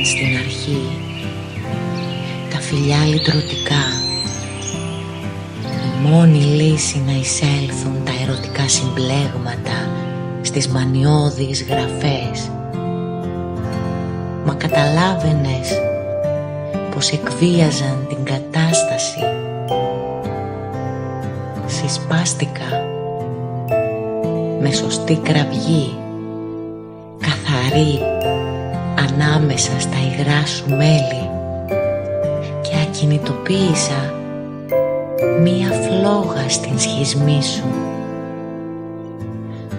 στην αρχή, τα φιλιά λυτρωτικά, η μόνη λύση να εισέλθουν τα ερωτικά συμπλέγματα στις μανιώδεις γραφές. Μα καταλάβαινες πως εκβίαζαν την κατάσταση. Συσπάστηκα με σωστή κραυγή, καθαρή ανάμεσα στα υγρά σου μέλη, και ακινητοποίησα μία φλόγα στην σχισμή σου.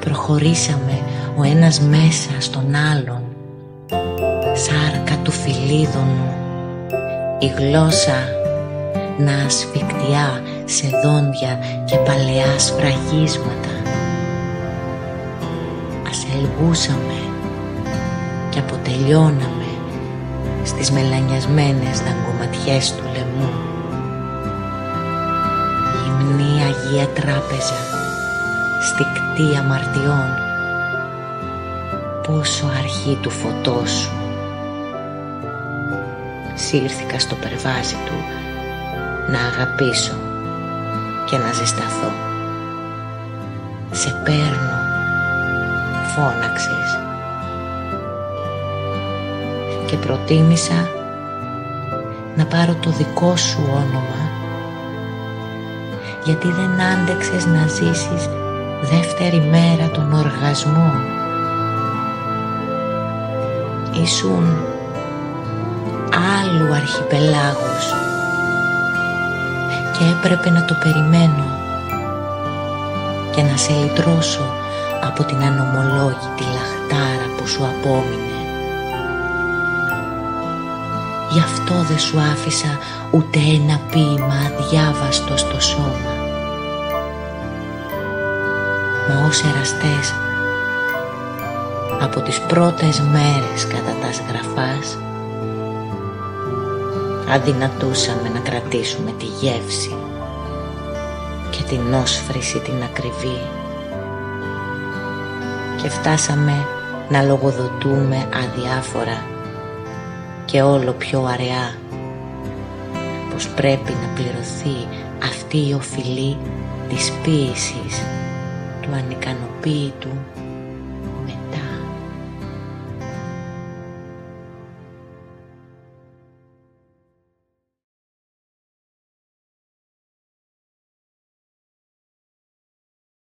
Προχωρήσαμε ο ένας μέσα στον άλλον, σάρκα του φυλίδωνου, η γλώσσα να ασφικτιά σε δόντια και παλαιά σφραγίσματα. Ασελγούσαμε και αποτελειώναμε στις μελανιασμένες δαγκωματιές του λαιμού. Γυμνή Αγία Τράπεζα, στικτή αμαρτιών, πόσο αρχή του φωτός σου. Σύρθηκα στο περβάζι του να αγαπήσω και να ζεσταθώ. «Σε παίρνω», φώναξες, και προτίμησα να πάρω το δικό σου όνομα, γιατί δεν άντεξες να ζήσεις δεύτερη μέρα τον οργασμό. Ήσουν άλλου αρχιπελάγος και έπρεπε να το περιμένω και να σε λυτρώσω από την ανομολόγητη λαχτάρα που σου απόμεινε. Γι' αυτό δεν σου άφησα ούτε ένα ποίημα αδιάβαστο στο σώμα. Μα ως εραστές, από τις πρώτες μέρες κατά τα σγραφάς, αδυνατούσαμε να κρατήσουμε τη γεύση και την όσφρηση την ακριβή, και φτάσαμε να λογοδοτούμε αδιάφορα και όλο πιο αραιά πως πρέπει να πληρωθεί αυτή η οφειλή της ποίησης του ανικανοποίητου